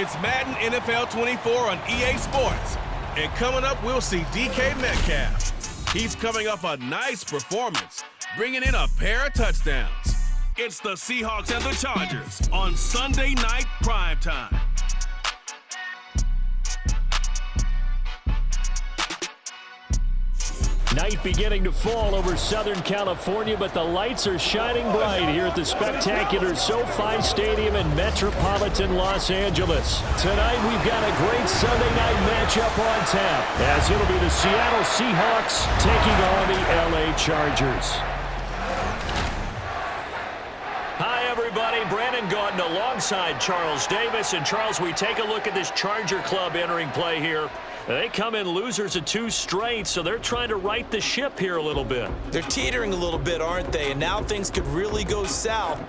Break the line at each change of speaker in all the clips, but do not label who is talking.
It's Madden NFL 24 on EA Sports. And coming up, we'll see DK Metcalf. He's coming off a nice performance, bringing in a pair of touchdowns. It's the Seahawks and the Chargers on Sunday Night Primetime.
Night beginning to fall over Southern California, but the lights are shining bright here at the spectacular SoFi Stadium in metropolitan Los Angeles. Tonight we've got a great Sunday night matchup on tap, as it'll be the Seattle Seahawks taking on the LA Chargers. Hi, everybody. Brandon Gautin alongside Charles Davis. And, Charles, we take a look at this Charger club entering play here. They come in losers of 2 straight, so they're trying to right the ship here a little bit.
They're teetering a little bit, aren't they? And now things could really go south.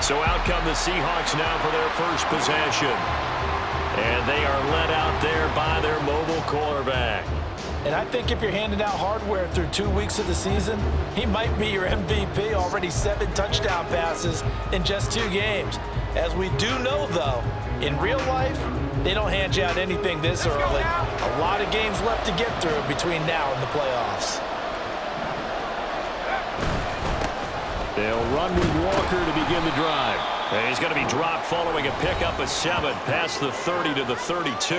So out come the Seahawks now for their first possession. And they are led out there by their mobile quarterback.
And I think if you're handing out hardware through 2 weeks of the season, he might be your MVP. Already 7 touchdown passes in just 2 games. As we do know, though, in real life, they don't hand you out anything this early. A lot of games left to get through between now and the playoffs.
They'll run with Walker to begin the drive. And he's going to be dropped following a pickup of 7 past the 30 to the 32.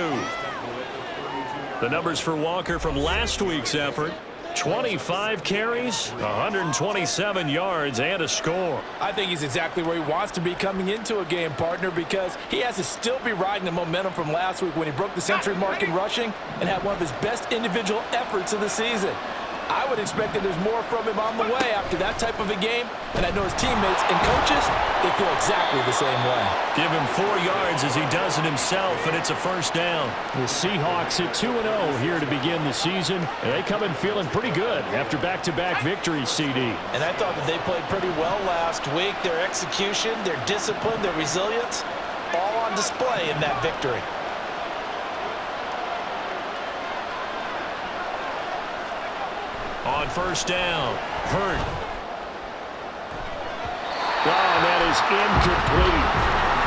The numbers for Walker from last week's effort: 25 carries, 127 yards, and a score.
I think he's exactly where he wants to be coming into a game, partner, because he has to still be riding the momentum from last week when he broke the century mark in rushing and had one of his best individual efforts of the season. I would expect that there's more from him on the way after that type of a game, and I know his teammates and coaches, they feel exactly the same way.
Give him 4 yards as he does it himself, and it's a first down. The Seahawks at 2-0 here to begin the season, and they come in feeling pretty good after back-to-back victories, CD.
And I thought that they played pretty well last week. Their execution, their discipline, their resilience, all on display in that victory.
On first down, Hurt. Wow, that is incomplete.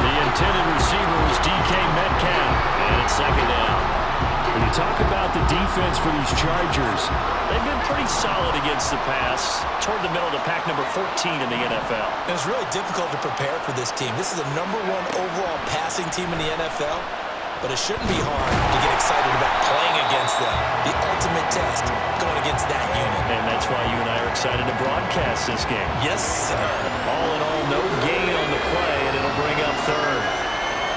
The intended receiver was DK Metcalf, and it's second down. When you talk about the defense for these Chargers, they've been pretty solid against the pass, toward the middle of the pack, number 14 in the NFL.
And it's really difficult to prepare for this team. This is the #1 overall passing team in the NFL. But it shouldn't be hard to get excited about playing against them. The ultimate test going against that unit.
And that's why you and I are excited to broadcast this game.
Yes, sir.
All in all, no gain on the play, and it'll bring up third.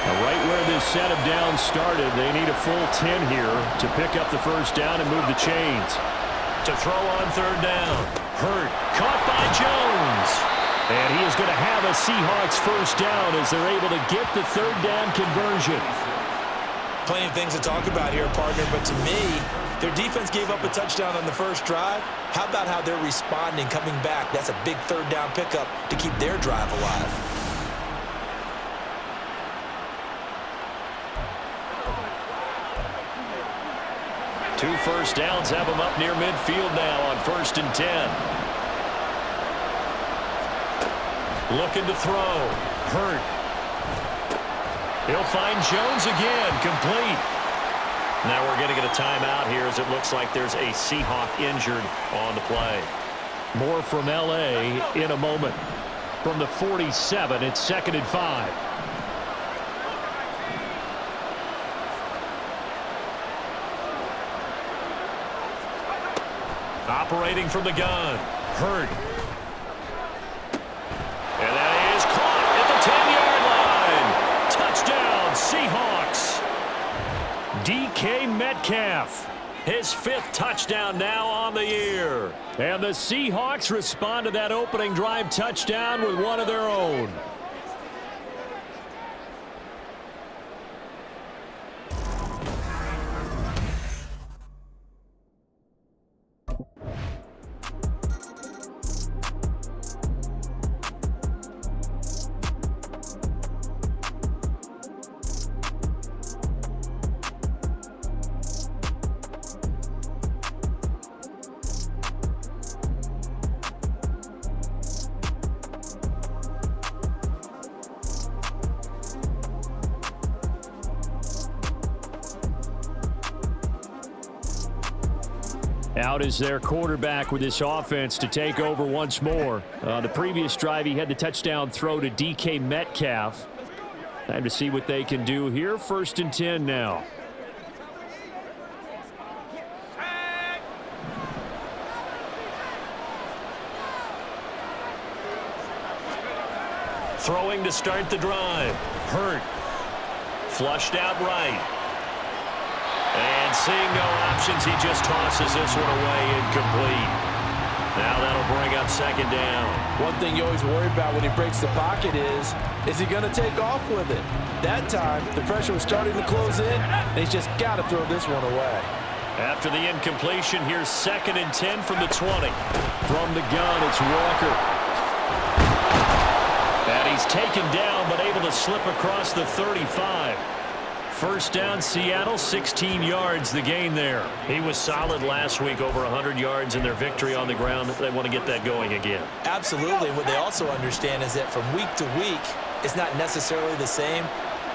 Now, right where this set of downs started, they need a full 10 here to pick up the first down and move the chains. To throw on third down. Hurt. Caught by Jones. And he is going to have a Seahawks first down as they're able to get the third down conversion.
Plenty of things to talk about here, partner, but to me, their defense gave up a touchdown on the first drive. How about how they're responding, coming back? That's a big third down pickup to keep their drive alive.
Two first downs have them up near midfield now on 1st and 10. Looking to throw. Hurt. He'll find Jones again, complete. Now we're going to get a timeout here as it looks like there's a Seahawk injured on the play. More from L.A. in a moment. From the 47, it's 2nd and 5. Operating from the gun. Hurt. And that is caught at the 10-yard line. Touchdown, Seahawks. DK Metcalf. His 5th touchdown now on the year. And the Seahawks respond to that opening drive touchdown with one of their own. Out is their quarterback with this offense to take over once more. The previous drive, he had the touchdown throw to DK Metcalf. Time to see what they can do here. 1st and 10 now. Throwing to start the drive. Hurt. Flushed out right. And seeing no options, he just tosses this one away incomplete. Now that'll bring up 2nd down.
One thing you always worry about when he breaks the pocket is he going to take off with it? That time, the pressure was starting to close in, and he's just got to throw this one away.
After the incompletion, here's 2nd and 10 from the 20. From the gun, it's Walker. And he's taken down, but able to slip across the 35. 1st down, Seattle, 16 yards the gain there. He was solid last week, over 100 yards in their victory on the ground. They want to get that going again.
Absolutely. What they also understand is that from week to week, it's not necessarily the same,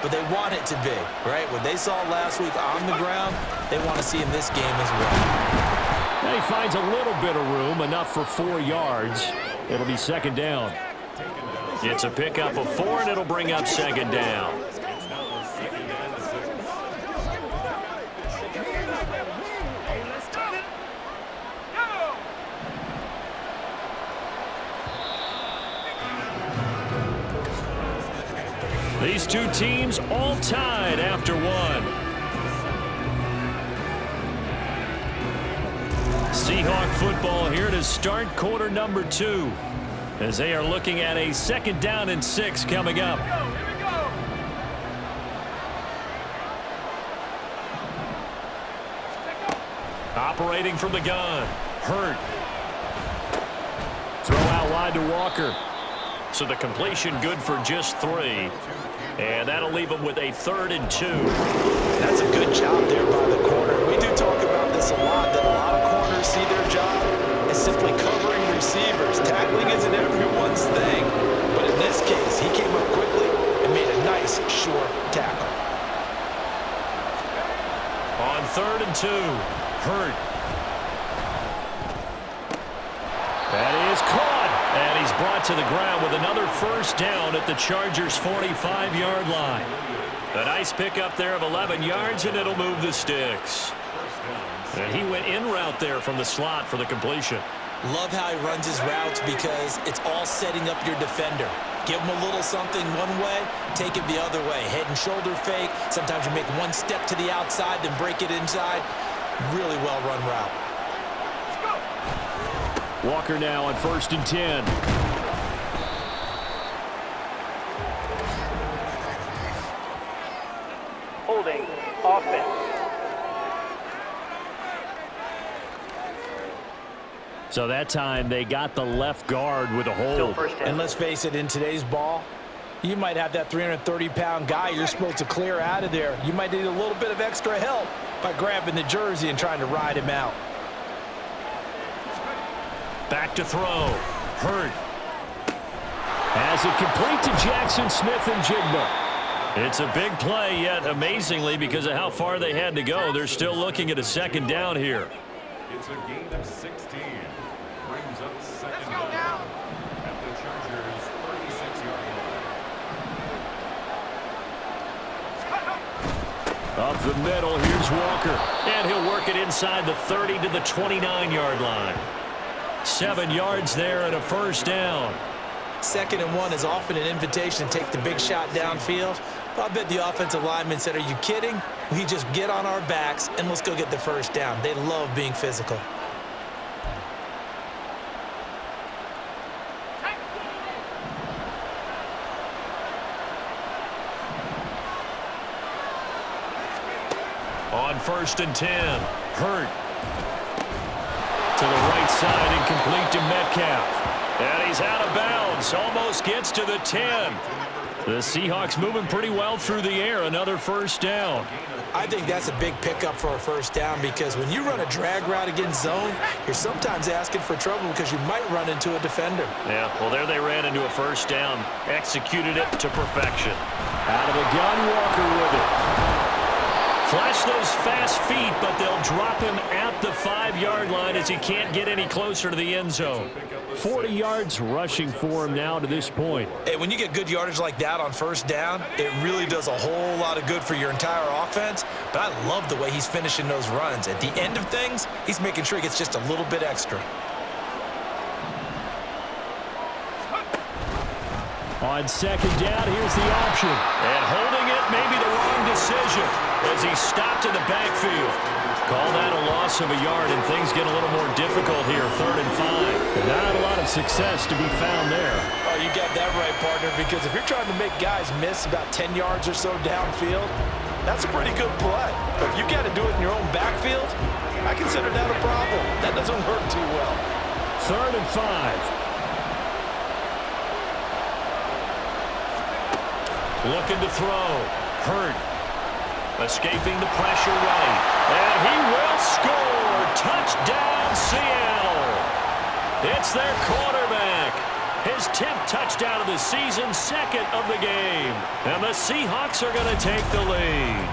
but they want it to be, right? What they saw last week on the ground, they want to see in this game as well.
And he finds a little bit of room, enough for 4 yards. It'll be 2nd down. It's a pickup of 4, and it'll bring up 2nd down. These two teams all tied after 1. Seahawk football here to start quarter number 2, as they are looking at a 2nd down and 6 coming up. Operating from the gun. Hurt. Throw out wide to Walker. So the completion good for just 3. And that'll leave them with a 3rd and 2.
That's a good job there by the corner. We do talk about this a lot, that a lot of corners see their job as simply covering receivers. Tackling isn't everyone's thing. But in this case, he came up quickly and made a nice, short tackle.
On 3rd and 2. Hurt. That is caught. And he's brought to the ground with another 1st down at the Chargers' 45-yard line. A nice pickup there of 11 yards, and it'll move the sticks. And he went in route there from the slot for the completion.
Love how he runs his routes because it's all setting up your defender. Give him a little something one way, take it the other way. Head and shoulder fake. Sometimes you make one step to the outside, then break it inside. Really well-run route.
Walker now on 1st and 10.
Holding offense.
So that time they got the left guard with a hold.
And let's face it, in today's ball, you might have that 330-pound guy you're supposed to clear out of there. You might need a little bit of extra help by grabbing the jersey and trying to ride him out.
Back to throw. Hurt. Has it complete to Jackson Smith and Jigba. It's a big play, yet amazingly, because of how far they had to go, they're still looking at a 2nd down here.
It's a gain of 16. Brings up 2nd down at the Chargers' 36-yard
Up the middle, here's Walker. And he'll work it inside the 30 to the 29-yard line. 7 yards there and a first down.
2nd and 1 is often an invitation to take the big shot downfield. I bet the offensive lineman said, are you kidding? We just get on our backs and let's go get the first down. They love being physical.
On 1st and 10, Hurt. To the right side and complete to Metcalf. And he's out of bounds. Almost gets to the 10. The Seahawks moving pretty well through the air. Another first down.
I think that's a big pickup for a first down because when you run a drag route against zone, you're sometimes asking for trouble because you might run into a defender.
Yeah, well, there they ran into a first down. Executed it to perfection. Out of the gun, Walker with it. Flash those fast feet, but they'll drop him at the 5-yard line as he can't get any closer to the end zone. 40 yards rushing for him now to this point.
Hey, when you get good yardage like that on first down, it really does a whole lot of good for your entire offense. But I love the way he's finishing those runs. At the end of things, he's making sure he gets just a little bit extra.
On 2nd down, here's the option. And holding it may be the wrong decision as he stopped in the backfield. Call that a loss of a yard, and things get a little more difficult here, 3rd and 5. Not a lot of success to be found there.
Oh, you got that right, partner, because if you're trying to make guys miss about 10 yards or so downfield, that's a pretty good play. But if you got to do it in your own backfield, I consider that a problem. That doesn't work too well.
3rd and 5. Looking to throw. Hurt. Escaping the pressure right. And he will score. Touchdown, Seattle. It's their quarterback. His 10th touchdown of the season, 2nd of the game. And the Seahawks are going to take the lead.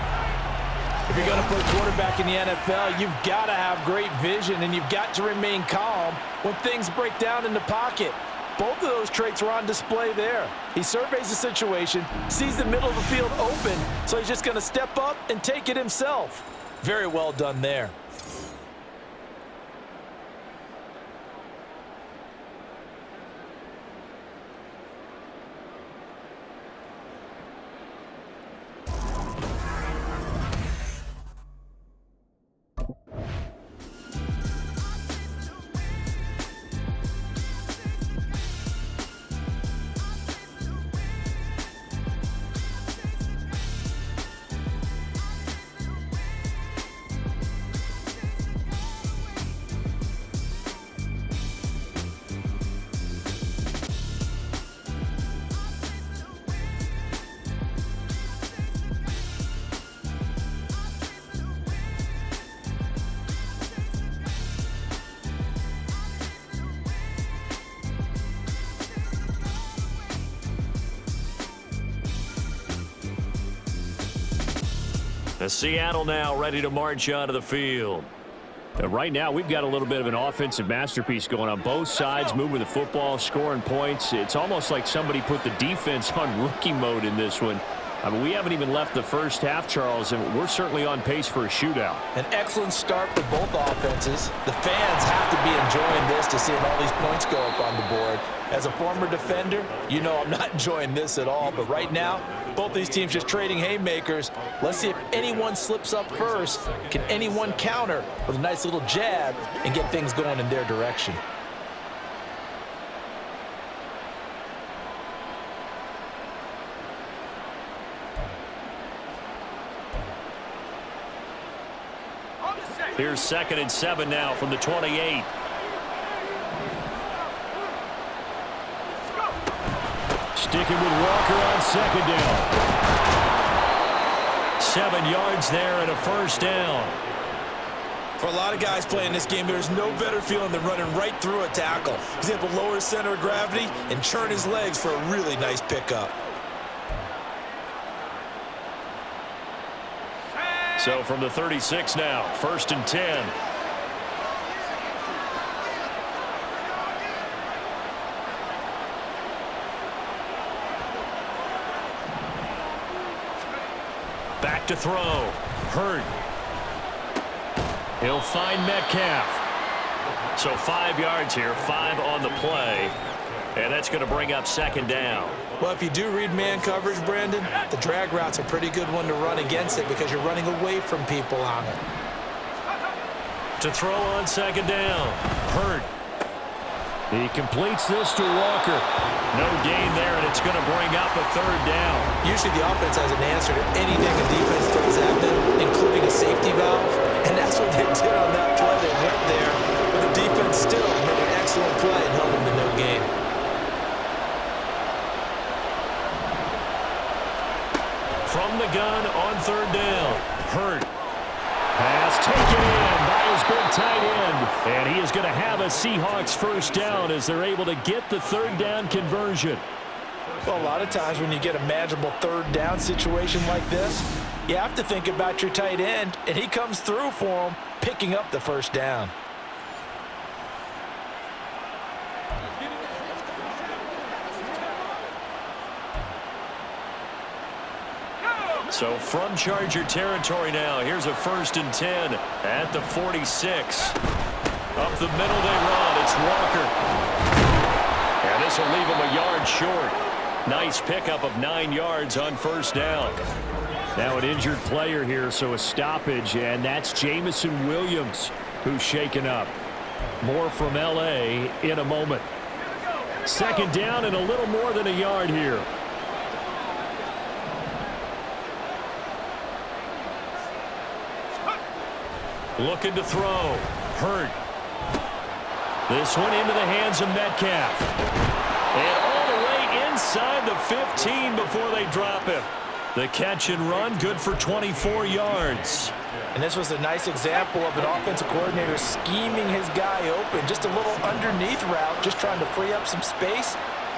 If you're going to play quarterback in the NFL, you've got to have great vision, and you've got to remain calm when things break down in the pocket. Both of those traits were on display there. He surveys the situation, sees the middle of the field open, so he's just going to step up and take it himself. Very well done there.
Seattle now ready to march onto the field. Right now, we've got a little bit of an offensive masterpiece going on. Both sides moving the football, scoring points. It's almost like somebody put the defense on rookie mode in this one. I mean, we haven't even left the first half, Charles, and we're certainly on pace for a shootout.
An excellent start for both offenses. The fans have to be enjoying this to seeing all these points go up on the board. As a former defender, you know I'm not enjoying this at all, but right now, both these teams just trading haymakers. Let's see if anyone slips up first. Can anyone counter with a nice little jab and get things going in their direction?
Here's 2nd and 7 now from the 28. Sticking with Walker on 2nd down. 7 yards there and a first down.
For a lot of guys playing this game, there's no better feeling than running right through a tackle. He's able to lower his center of gravity and churn his legs for a really nice pickup.
So from the 36 now, 1st and 10. Back to throw. Hurt. He'll find Metcalf. So 5 yards here, 5 on the play. And that's going to bring up second down.
Well, if you do read man coverage, Brandon, the drag route's a pretty good one to run against it because you're running away from people on it.
To throw on second down. Hurt. He completes this to Walker. No gain there, and it's going to bring up a third down.
Usually the offense has an answer to anything a defense throws at them, including a safety valve. And that's what they did on that play. They went there, but the defense still made an excellent play and held them to no gain.
From the gun on third down. Hurt. Pass taken in by his big tight end. And he is going to have a Seahawks first down as they're able to get the third down conversion.
Well, a lot of times when you get a manageable third down situation like this, you have to think about your tight end, and he comes through for him, picking up the first down.
So from Charger territory now, here's a 1st and 10 at the 46. Up the middle they run. It's Walker. And this will leave him a yard short. Nice pickup of 9 yards on first down. Now an injured player here, so a stoppage, and that's Jamison Williams who's shaken up. More from L.A. in a moment. Second down and a little more than a yard here. Looking to throw. Hurt. This one into the hands of Metcalf. And all the way inside the 15 before they drop him. The catch and run, good for 24 yards.
And this was a nice example of an offensive coordinator scheming his guy open. Just a little underneath route, just trying to free up some space.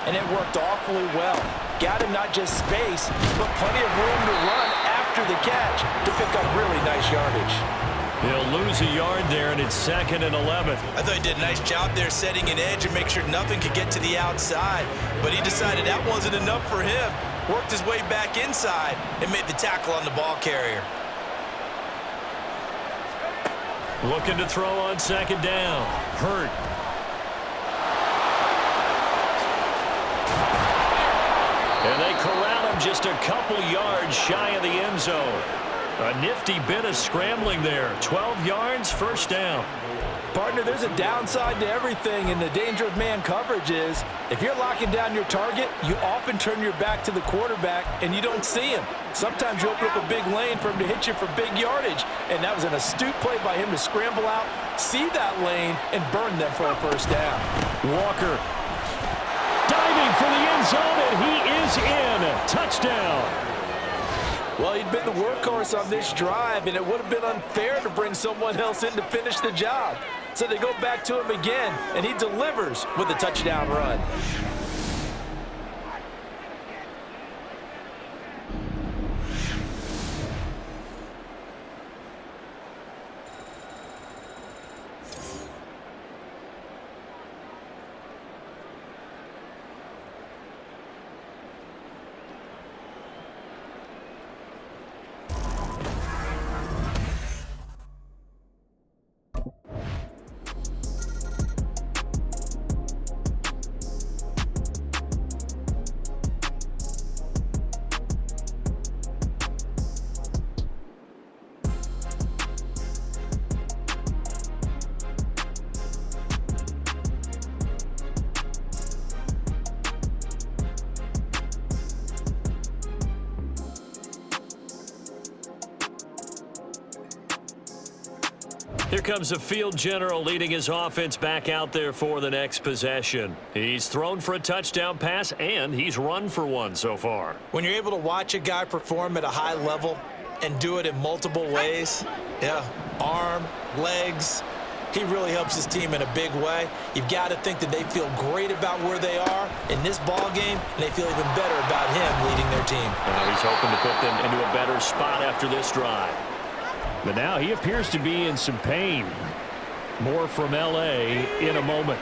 And it worked awfully well. Got him not just space, but plenty of room to run after the catch to pick up really nice yardage.
He'll lose a yard there, and it's 2nd and 11.
I thought he did a nice job there setting an edge and make sure nothing could get to the outside. But he decided that wasn't enough for him. Worked his way back inside and made the tackle on the ball carrier.
Looking to throw on second down. Hurt. And they corral him just a couple yards shy of the end zone. A nifty bit of scrambling there. 12 yards, first down.
Partner, there's a downside to everything, and the danger of man coverage is if you're locking down your target, you often turn your back to the quarterback and you don't see him. Sometimes you open up a big lane for him to hit you for big yardage, and that was an astute play by him to scramble out, see that lane, and burn them for a first down.
Walker diving for the end zone, and he is in. Touchdown.
Well, he'd been the workhorse on this drive, and it would have been unfair to bring someone else in to finish the job. So they go back to him again, and he delivers with a touchdown run.
Here comes the field general leading his offense back out there for the next possession. He's thrown for a touchdown pass, and he's run for one so far.
When you're able to watch a guy perform at a high level and do it in multiple ways, arm, legs, he really helps his team in a big way. You've got to think that they feel great about where they are in this ball game, and they feel even better about him leading their team.
He's hoping to put them into a better spot after this drive. But now he appears to be in some pain. More from L.A. in a moment.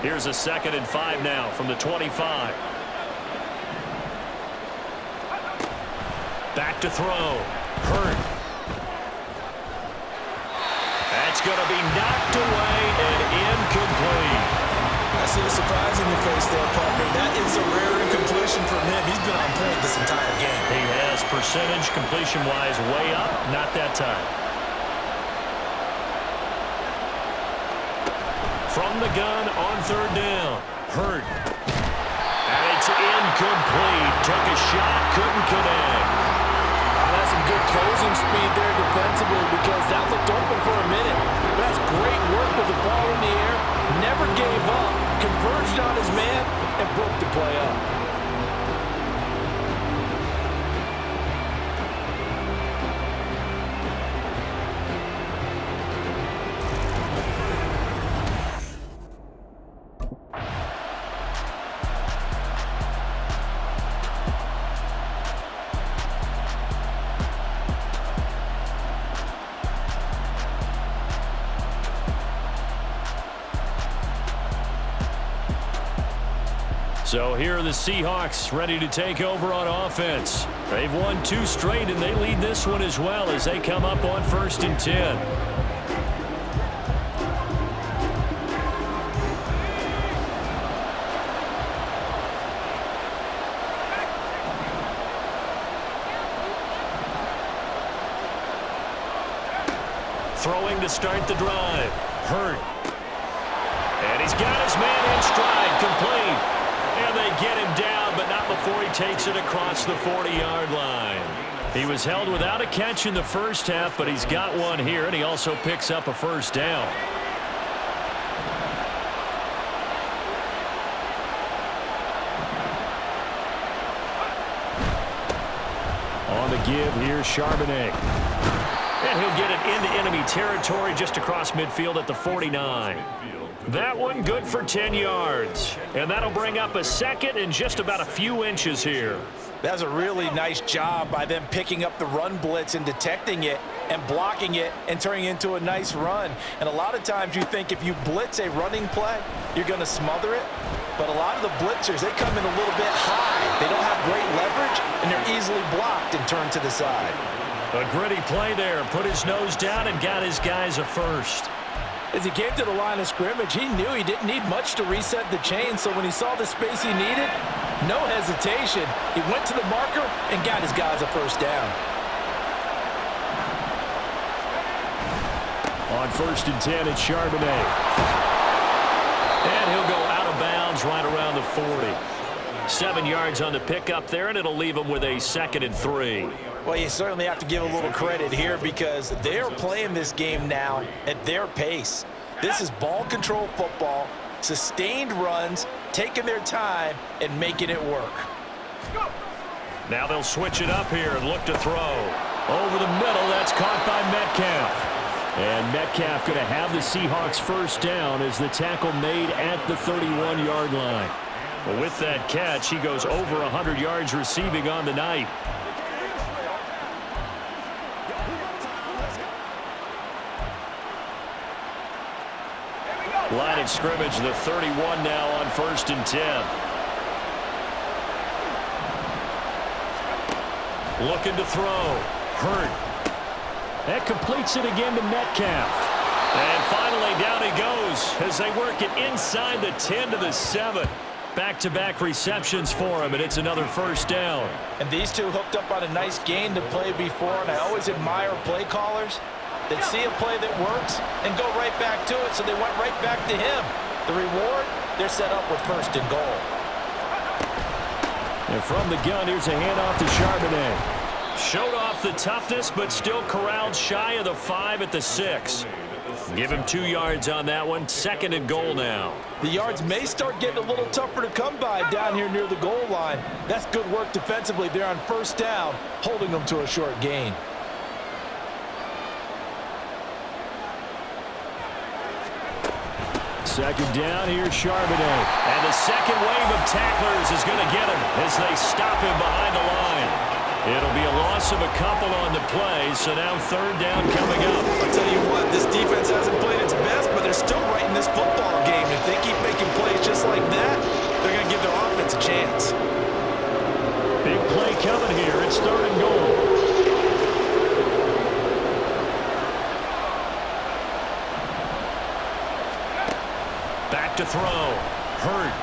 Here's a 2nd and 5 now from the 25. Back to throw. Hurt. That's going to be knocked away and incomplete.
I see the surprise in your face there, partner. That is a rare incompletion from him. He's been on point this entire game.
He has percentage completion-wise way up, not that time. From the gun on third down. Hurt. And it's incomplete. Took a shot, couldn't connect.
That's some good closing speed there defensively because that looked open for a minute. That's great work with the ball in the air. Never gave up. Converged on his man and broke the play up.
So here are the Seahawks ready to take over on offense. They've won 2 straight, and they lead this one as well as they come up on 1st and 10. Throwing to start the drive. Hurt. And he's got his man in stride, complete. And they get him down, but not before he takes it across the 40-yard line. He was held without a catch in the first half, but he's got one here, and he also picks up a first down. On the give, here's Charbonnet. And he'll get it into enemy territory just across midfield at the 49. That one good for 10 yards. And that'll bring up a second and just about a few inches here.
That's a really nice job by them picking up the run blitz and detecting it and blocking it and turning it into a nice run. And a lot of times you think if you blitz a running play, you're going to smother it. But a lot of the blitzers, they come in a little bit high. They don't have great leverage, and they're easily blocked and turned to the side.
A gritty play there. Put his nose down and got his guys a first.
As he came to the line of scrimmage, he knew he didn't need much to reset the chain, so when he saw the space he needed, no hesitation. He went to the marker and got his guys a first down.
On 1st and 10, it's Charbonnet. And he'll go out of bounds right around the 40. 7 yards on the pickup there, and it'll leave him with a 2nd and 3.
Well, you certainly have to give a little credit here because they're playing this game now at their pace. This is ball control football, sustained runs, taking their time, and making it work.
Now they'll switch it up here and look to throw. Over the middle, that's caught by Metcalf. And Metcalf going to have the Seahawks first down as the tackle made at the 31-yard line. Well, with that catch, he goes over 100 yards receiving on the night. Line of scrimmage, the 31 now on 1st and 10. Looking to throw. Hurt. That completes it again to Metcalf. And finally down he goes as they work it inside the 10 to the 7. Back-to-back receptions for him, and it's another first down.
And these two hooked up on a nice gain to play before, and I always admire play callers that see a play that works and go right back to it, so they went right back to him. The reward, they're set up with 1st and goal.
And from the gun, here's a handoff to Charbonnet. Showed off the toughness, but still corralled shy of the 5 at the 6. Give him 2 yards on that one. 2nd and goal now.
The yards may start getting a little tougher to come by down here near the goal line. That's good work defensively there on 1st down, holding them to a short gain.
Second down, here's Charbonnet. And the second wave of tacklers is going to get him as they stop him behind the line. It'll be a loss of a couple on the play, so now 3rd down coming up.
I'll tell you what, this defense hasn't played its best, but they're still right in this football game. If they keep making plays just like that, they're going to give their offense a chance.
Big play coming here. It's 3rd and goal. back to throw. Hurt.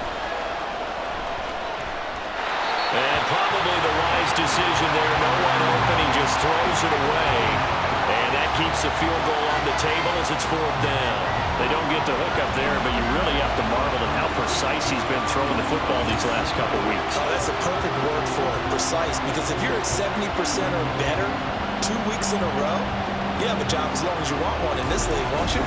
And probably the wise decision there. No one open. He just throws it away. And that keeps the field goal on the table as it's 4th down. They don't get the hook up there, but you really have to marvel at how precise he's been throwing the football these last couple weeks.
Oh, that's a perfect word for it, precise. Because if you're at 70% or better 2 weeks in a row, you have a job as long as you want one in this league, won't you?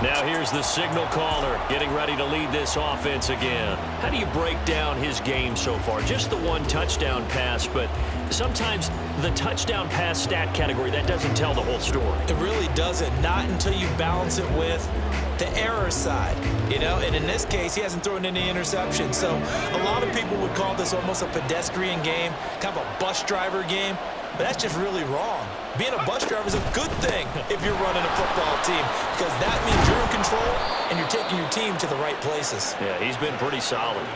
Now here's the signal caller getting ready to lead this offense again. How do you break down his game so far? Just the one touchdown pass, but sometimes the touchdown pass stat category, that doesn't tell the whole story.
It really doesn't, not until you balance it with the error side, you know, and in this case, he hasn't thrown any interceptions. So a lot of people would call this almost a pedestrian game, kind of a bus driver game, but that's just really wrong. Being a bus driver is a good thing if you're running a football team, because that means you're in control and you're taking your team to the right places.
Yeah, he's been pretty solid.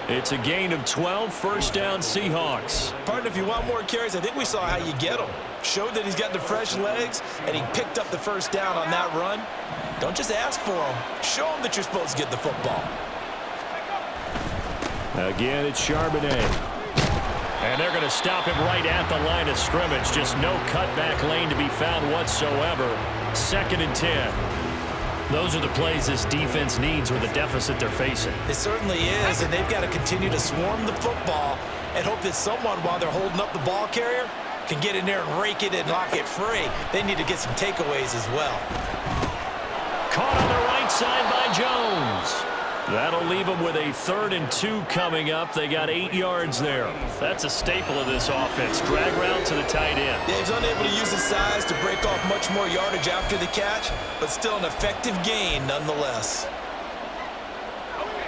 It's a gain of 12, 1st down Seahawks.
Partner, if you want more carries, I think we saw how you get them. Showed that he's got the fresh legs, and he picked up the 1st down on that run. Don't just ask for them. Show them that you're supposed to get the football.
Again, it's Charbonnet. And they're going to stop him right at the line of scrimmage. Just no cutback lane to be found whatsoever. 2nd and 10. Those are the plays this defense needs with the deficit they're facing.
It certainly is, and they've got to continue to swarm the football and hope that someone, while they're holding up the ball carrier, can get in there and rake it and lock it free. They need to get some takeaways as well.
Caught on the right side by Jones. That'll leave them with a 3rd and 2 coming up. They got 8 yards there. That's a staple of this offense. Drag route to the tight end.
Yeah, he's unable to use his size to break off much more yardage after the catch, but still an effective gain nonetheless.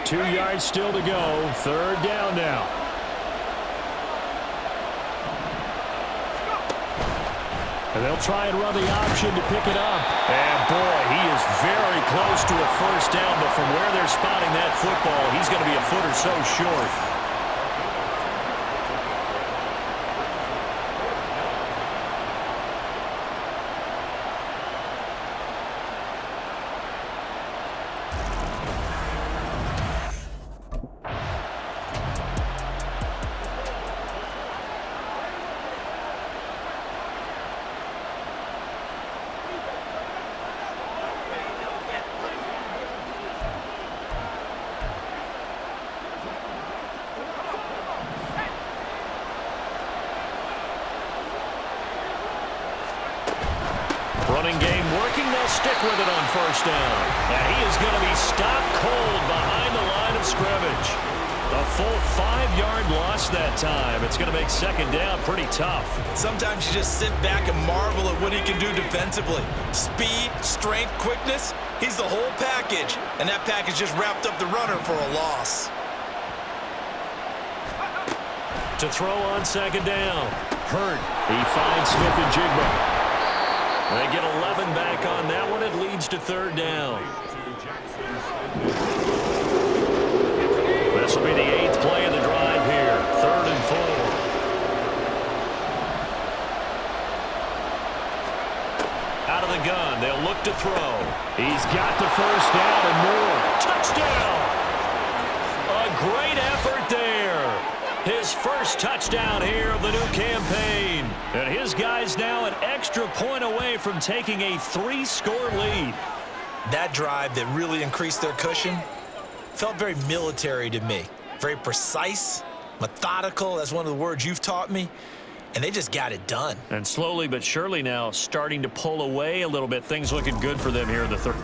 2 yards still to go. 3rd down now. And they'll try and run the option to pick it up. And boy, he is very close to a 1st down, but from where they're spotting that football, he's going to be a foot or so short. Running game working. They'll stick with it on 1st down. And he is going to be stopped cold behind the line of scrimmage. A full 5-yard loss that time. It's going to make 2nd down pretty tough.
Sometimes you just sit back and marvel at what he can do defensively. Speed, strength, quickness. He's the whole package. And that package just wrapped up the runner for a loss.
To throw on 2nd down. Hurt. He finds Smith and Jigba. They get 11 back on that one. It leads to 3rd down. This will be the 8th play of the drive here. 3rd and 4. Out of the gun. They'll look to throw. He's got the 1st down and more. Touchdown! A great effort there. His 1st touchdown here of the new campaign. And his guys now an extra point away from taking a 3-score lead.
That drive that really increased their cushion felt very military to me. Very precise, methodical. That's one of the words you've taught me. And they just got it done.
And slowly but surely now starting to pull away a little bit. Things looking good for them here in the 3rd.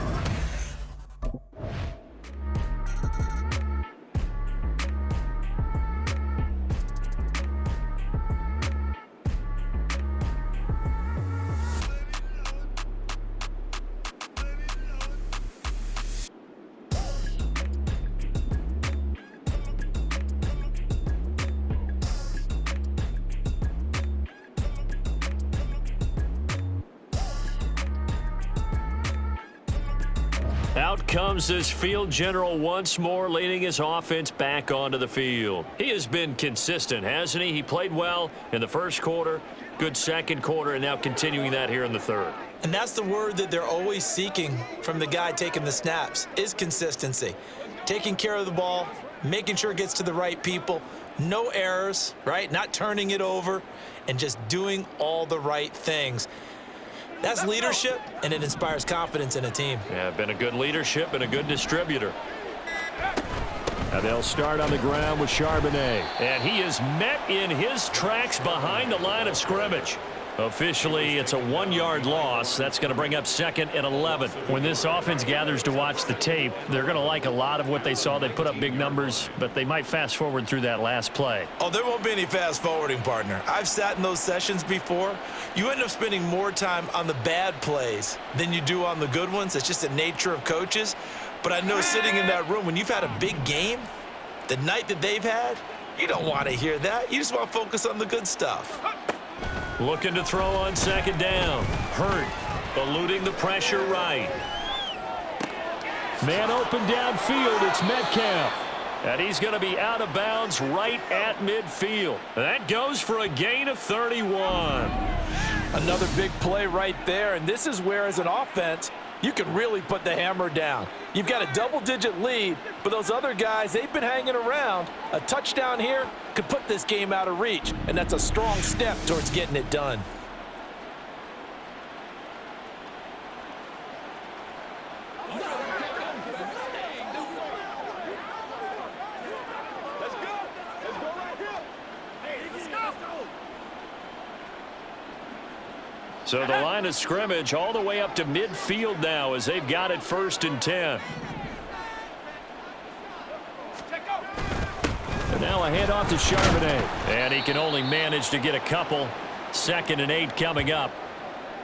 Out comes this field general once more, leading his offense back onto the field. He has been consistent, hasn't he? He played well in the first quarter, good second quarter, and now continuing that here in the third.
And that's the word that they're always seeking from the guy taking the snaps, is consistency. Taking care of the ball, making sure it gets to the right people, no errors, right? Not turning it over, and just doing all the right things. That's leadership, and it inspires confidence in a team.
Yeah, been a good leadership and a good distributor. Now they'll start on the ground with Charbonnet. And he is met in his tracks behind the line of scrimmage. Officially, it's a 1-yard loss. That's going to bring up 2nd and 11.
When this offense gathers to watch the tape, they're going to like a lot of what they saw. They put up big numbers, but they might fast forward through that last play.
Oh, there won't be any fast forwarding, partner. I've sat in those sessions before. You end up spending more time on the bad plays than you do on the good ones. It's just the nature of coaches. But I know sitting in that room, when you've had a big game, the night that they've had, you don't want to hear that. You just want to focus on the good stuff.
Looking to throw on 2nd down. Hurt, eluding the pressure right. Man open downfield, it's Metcalf. And he's going to be out of bounds right at midfield. That goes for a gain of 31.
Another big play right there, and this is where, as an offense, you can really put the hammer down. You've got a double-digit lead, but those other guys, they've been hanging around. A touchdown here could put this game out of reach, and that's a strong step towards getting it done.
So the line of scrimmage all the way up to midfield now as they've got it 1st and 10. And now a handoff to Charbonnet. And he can only manage to get a couple. 2nd and 8 coming up.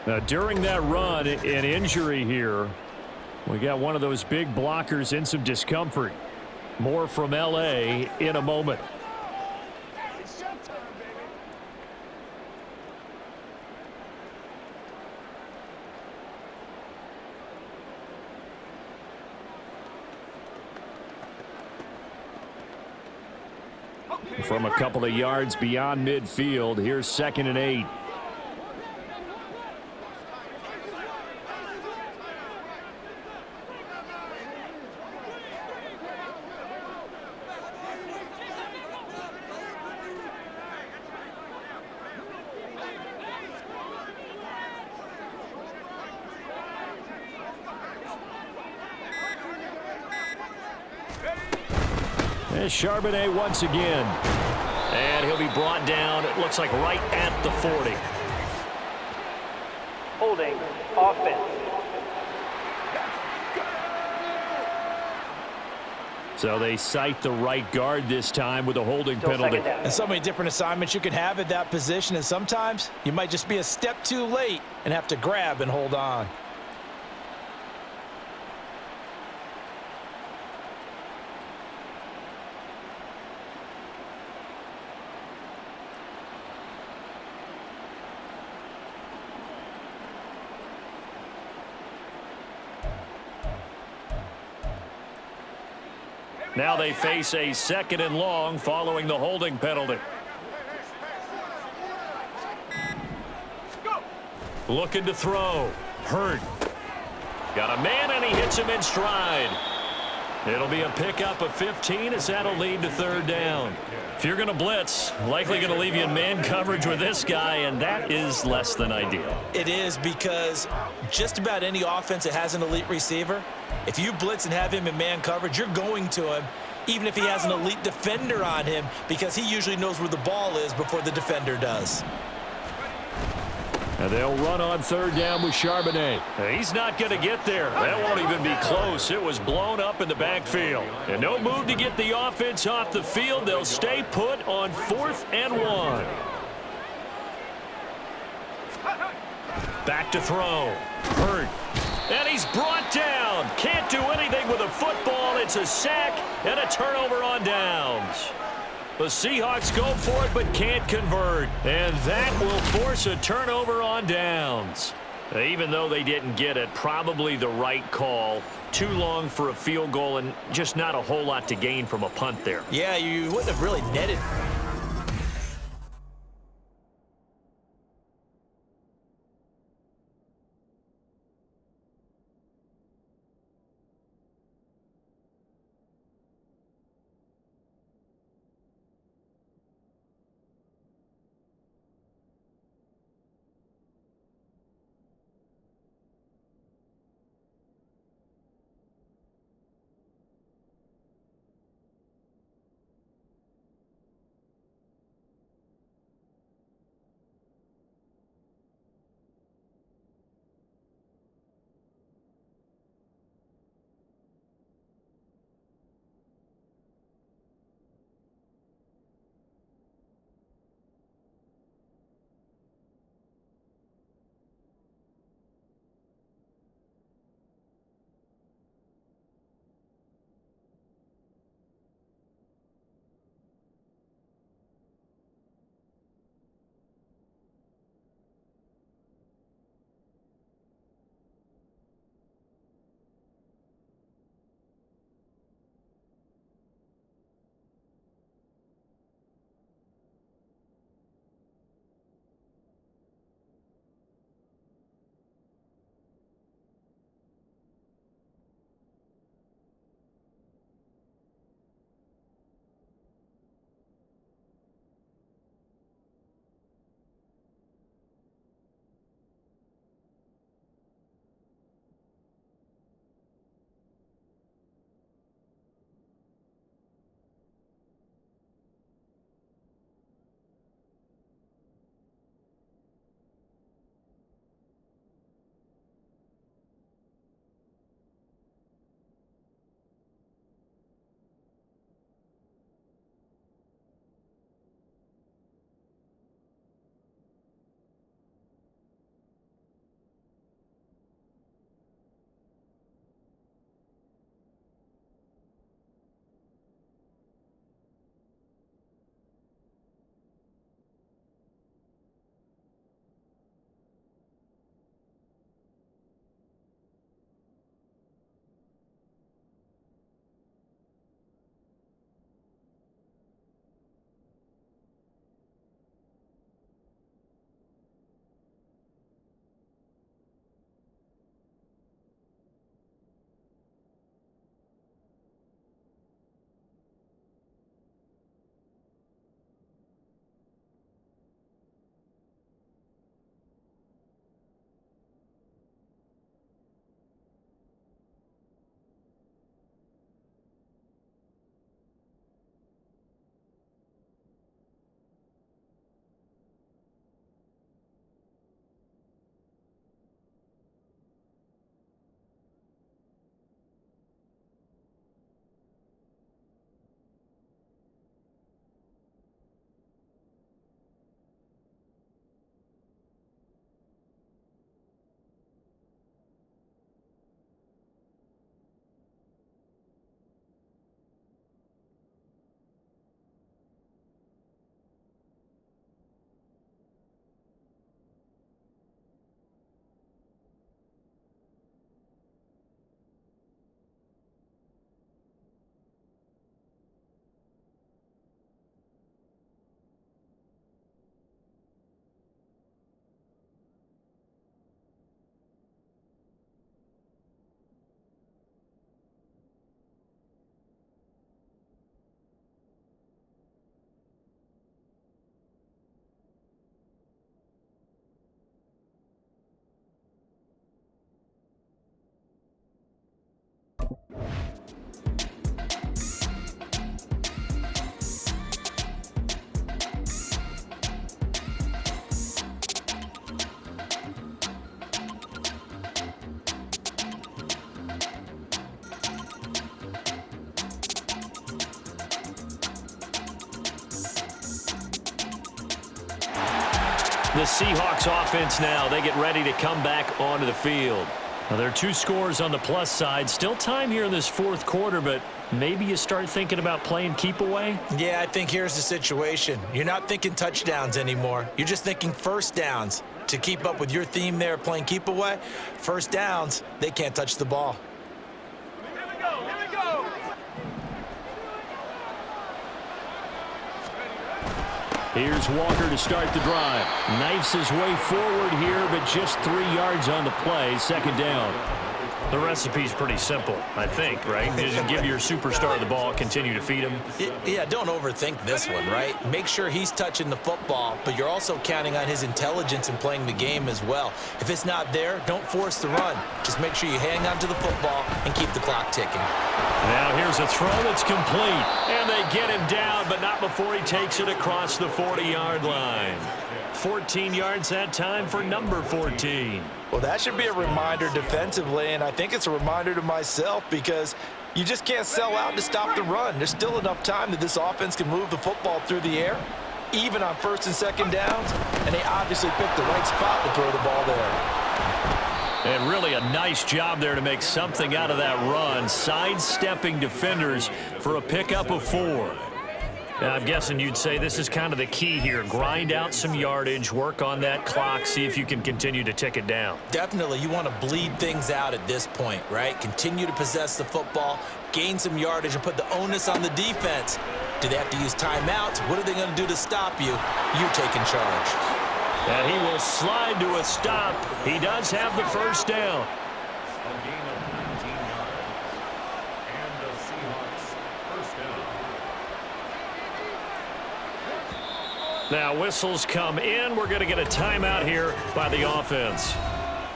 Now during that run, an injury here. We got one of those big blockers in some discomfort. More from LA in a moment. From a couple of yards beyond midfield, here's 2nd and 8. There's Charbonnet once again. And he'll be brought down, it looks like right at the 40.
Holding offense.
So they cite the right guard this time with a holding penalty.
And so many different assignments you can have at that position, and sometimes you might just be a step too late and have to grab and hold on.
Now they face a 2nd and long following the holding penalty. Looking to throw. Hurt. Got a man and he hits him in stride. It'll be a pickup of 15 as that'll lead to 3rd down. If you're going to blitz, likely going to leave you in man coverage with this guy, and that is less than ideal.
It is, because just about any offense that has an elite receiver, if you blitz and have him in man coverage, you're going to him, even if he has an elite defender on him, because he usually knows where the ball is before the defender does.
And they'll run on 3rd down with Charbonnet. He's not going to get there. That won't even be close. It was blown up in the backfield. And no move to get the offense off the field. They'll stay put on 4th and 1. Back to throw. Hurt. And he's brought down. Can't do anything with a football. It's a sack and a turnover on downs. The Seahawks go for it but can't convert. And that will force a turnover on downs. Even though they didn't get it, probably the right call. Too long for a field goal and just not a whole lot to gain from a punt there.
Yeah, you wouldn't have really netted.
The Seahawks offense now, they get ready to come back onto the field.
Well, there are two scores on the plus side. Still time here in this fourth quarter, but maybe you start thinking about playing keep away?
Yeah, I think here's the situation. You're not thinking touchdowns anymore. You're just thinking first downs. to keep up with your theme there playing keep away, first downs, they can't touch the ball.
Here we go.
Here's Walker to start the drive. Knifes his way forward here, but just 3 yards on the play. Second down.
The recipe's pretty simple, I think, right? Just give your superstar the ball, continue to feed him.
Yeah, don't overthink this one, right? Make sure he's touching the football, but you're also counting on his intelligence in playing the game as well. If it's not there, don't force the run. Just make sure you hang on to the football and keep the clock ticking.
Now here's a throw that's complete. And they get him down, but not before he takes it across the 40-yard line. 14 yards that time for number 14.
Well, that should be a reminder defensively, and I think it's a reminder to myself because you just can't sell out to stop the run. There's still enough time that this offense can move the football through the air, even on first and second downs, and they obviously picked the right spot to throw the ball there.
And really a nice job there to make something out of that run, sidestepping defenders for a pickup of 4.
Now, I'm guessing you'd say this is kind of the key here. Grind out some yardage, work on that clock, see if you can continue to tick it down.
Definitely, you want to bleed things out at this point, right? Continue to possess the football, gain some yardage, and put the onus on the defense. Do they have to use timeouts? What are they going to do to stop you? You're taking charge.
And he will slide to a stop. He does have the first down.
A gain of 19 yards. And the Seahawks first down.
Now whistles come in. We're going to get a timeout here by the offense.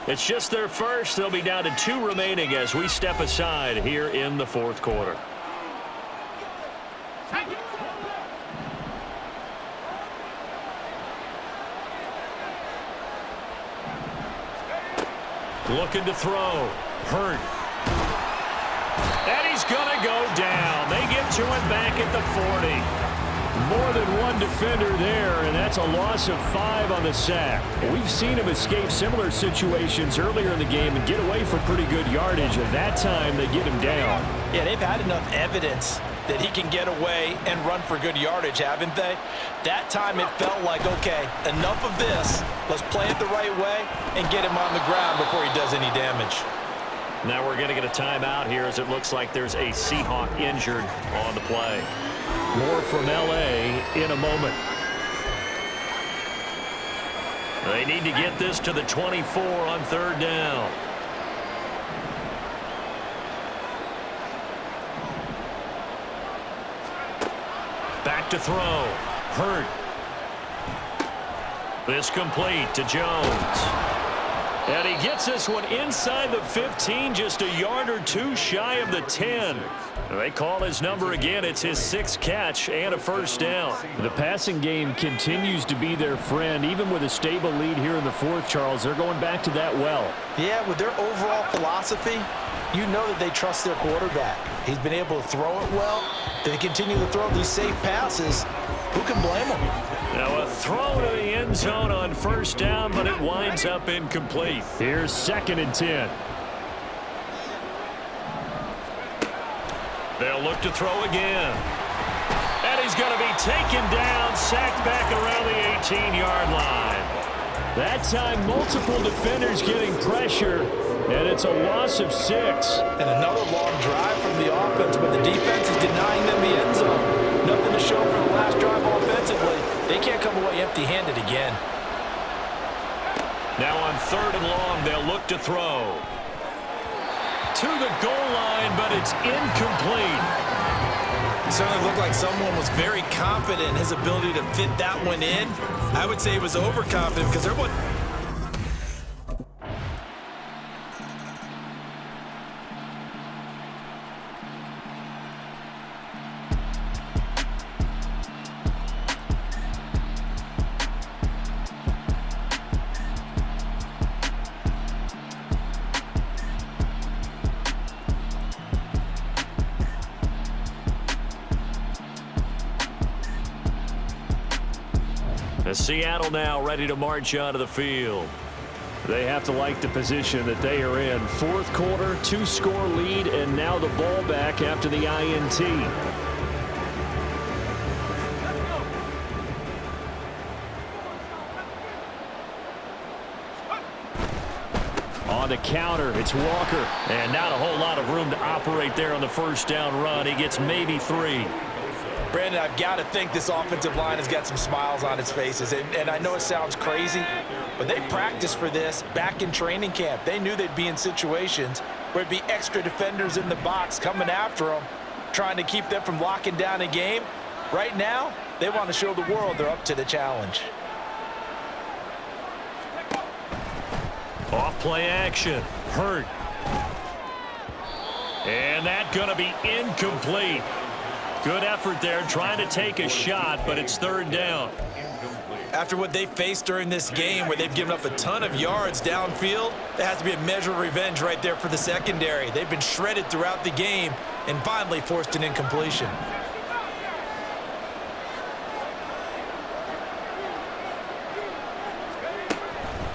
It's just their first. They'll be down to 2 remaining as we step aside here in the 4th quarter. Looking to throw. Hurt. And he's going to go down. They get to him back at the 40. More than one defender there, and that's a loss of 5 on the sack. We've seen him escape similar situations earlier in the game and get away for pretty good yardage, and that time they get him down.
Yeah, they've had enough evidence that he can get away and run for good yardage, haven't they? That time it felt like, okay, enough of this. Let's play it the right way and get him on the ground before he does any damage.
Now we're going to get a timeout here as it looks like there's a Seahawk injured on the play. More from L.A. in a moment. They need to get this to the 24 on 3rd down. Back to throw. Hurt. This complete to Jones. And he gets this one inside the 15, just a yard or 2 shy of the 10. They call his number again. It's his 6th catch and a first down. The passing game continues to be their friend. Even with a stable lead here in the 4th, Charles, they're going back to that well.
Yeah, with their overall philosophy, you know that they trust their quarterback. He's been able to throw it well. They continue to throw these safe passes. Who can blame them?
Now a throw to the end zone on first down, but it winds up incomplete. Here's 2nd and 10. They'll look to throw again. And he's going to be taken down, sacked back around the 18-yard line. That time, multiple defenders getting pressure, and it's a loss of 6.
And another long drive from the offense, but the defense is denying them the end zone. Nothing to show for the last drive offensively. They can't come away empty-handed again.
Now on 3rd and long, they'll look to throw. To the goal line, but it's incomplete.
It certainly looked like someone was very confident in his ability to fit that one in. I would say he was overconfident because there was...
Seattle now ready to march onto the field. They have to like the position that they are in. 4th quarter, 2-score lead, and now the ball back after the INT. On the counter, it's Walker.
And not a whole lot of room to operate there on the first down run. He gets maybe 3.
Brandon, I've got to think this offensive line has got some smiles on its faces. And I know it sounds crazy, but they practiced for this back in training camp. They knew they'd be in situations where it'd be extra defenders in the box coming after them, trying to keep them from locking down a game. Right now, they want to show the world they're up to the challenge.
Off play action. Hurt. And that's going to be incomplete. Good effort there trying to take a shot, but it's third down.
After what they faced during this game where they've given up a ton of yards downfield, there has to be a measure of revenge right there for the secondary. They've been shredded throughout the game and finally forced an incompletion.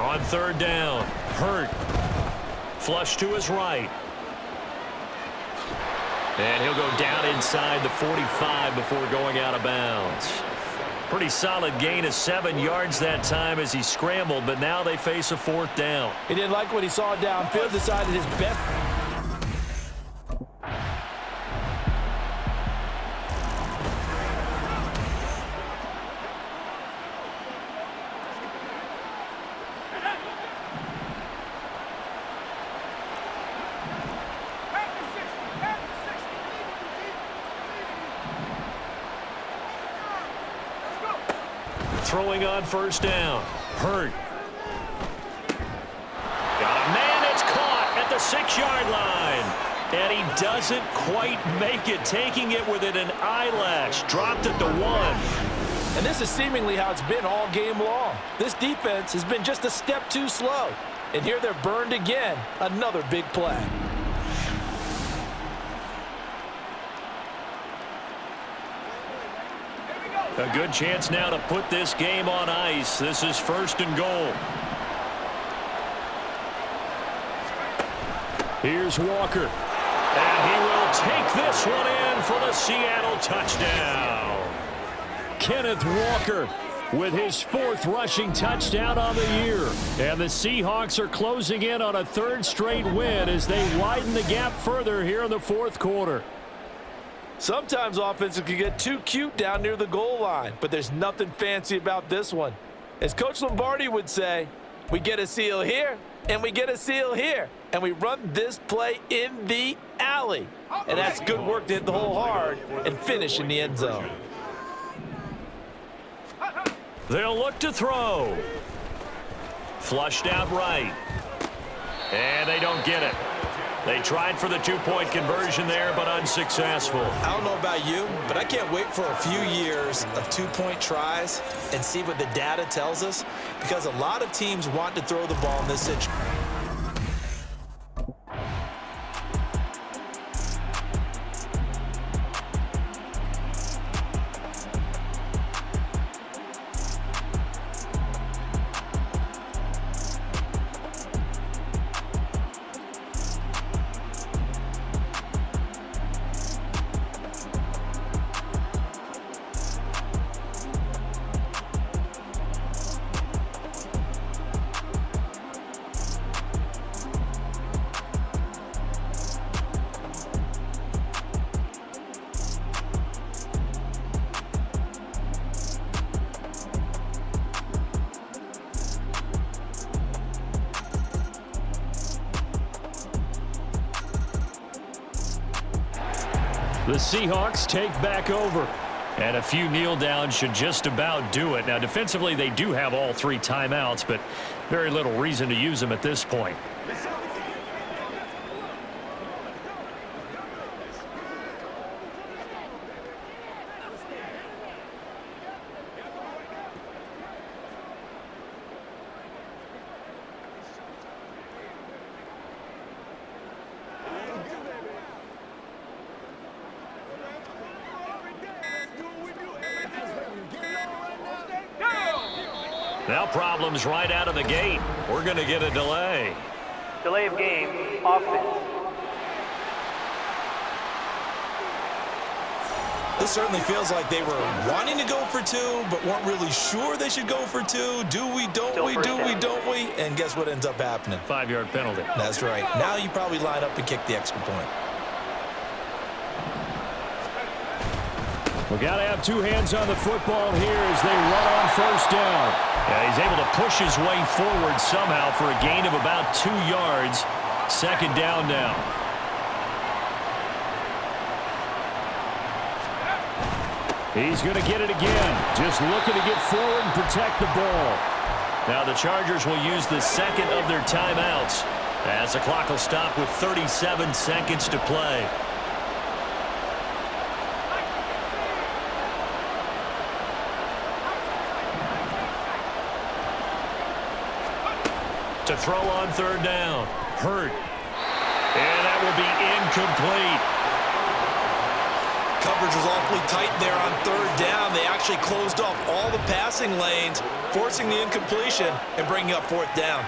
On third down, Hurt. Flush to his right. And he'll go down inside the 45 before going out of bounds. Pretty solid gain of 7 yards that time as he scrambled, but now they face a fourth down.
He didn't like what he saw downfield, decided his best.
Throwing on first down. Hurt. Got a man. It's caught at the 6-yard line. And he doesn't quite make it, taking it within an eyelash. Dropped at the 1.
And this is seemingly how it's been all game long. This defense has been just a step too slow. And here they're burned again. Another big play.
A good chance now to put this game on ice. This is first and goal.
Here's Walker.
And he will take this one in for the Seattle touchdown.
Kenneth Walker with his 4th rushing touchdown on the year. And the Seahawks are closing in on a 3rd straight win as they widen the gap further here in the 4th quarter.
Sometimes offenses can get too cute down near the goal line, but there's nothing fancy about this one. As Coach Lombardi would say, we get a seal here, and we get a seal here, and we run this play in the alley. And that's good work to hit the hole hard and finish in the end zone.
They'll look to throw. Flushed out right. And they don't get it. They tried for the 2-point conversion there, but unsuccessful.
I don't know about you, but I can't wait for a few years of 2-point tries and see what the data tells us, because a lot of teams want to throw the ball in this situation.
The Seahawks take back over.
And a few kneel downs should just about do it. Now, defensively, they do have all 3 timeouts, but very little reason to use them at this point. Now problems right out of the gate. We're going to get a delay.
Delay of game, offense.
This certainly feels like they were wanting to go for two, but weren't really sure they should go for two. Do we, don't we, do we, don't we? And guess what ends up happening?
5-yard penalty.
That's right. Now you probably line up and kick the extra point.
We got to have two hands on the football here as they run on first down.
Yeah, he's able to push his way forward somehow for a gain of about 2 yards. Second down now.
He's going to get it again. Just looking to get forward and protect the ball.
Now the Chargers will use the second of their timeouts as the clock will stop with 37 seconds to play. To throw on third down. Hurt. And that will be incomplete.
Coverage was awfully tight there on third down. They actually closed off all the passing lanes, forcing the incompletion and bringing up fourth down.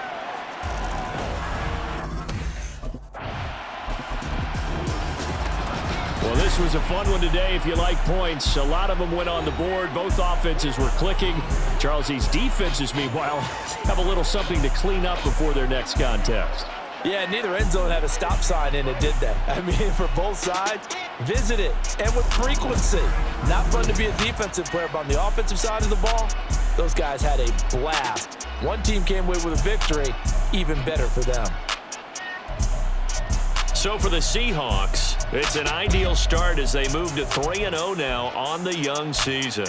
Well, this was a fun one today if you like points. A lot of them went on the board. Both offenses were clicking. Charles, these defenses, meanwhile, have a little something to clean up before their next contest.
Yeah, neither end zone had a stop sign in it, did they? I mean, for both sides, visit it, and with frequency. Not fun to be a defensive player, but on the offensive side of the ball, those guys had a blast. One team came away with a victory, even better for them.
So for the Seahawks, it's an ideal start as they move to 3-0 now on the young season.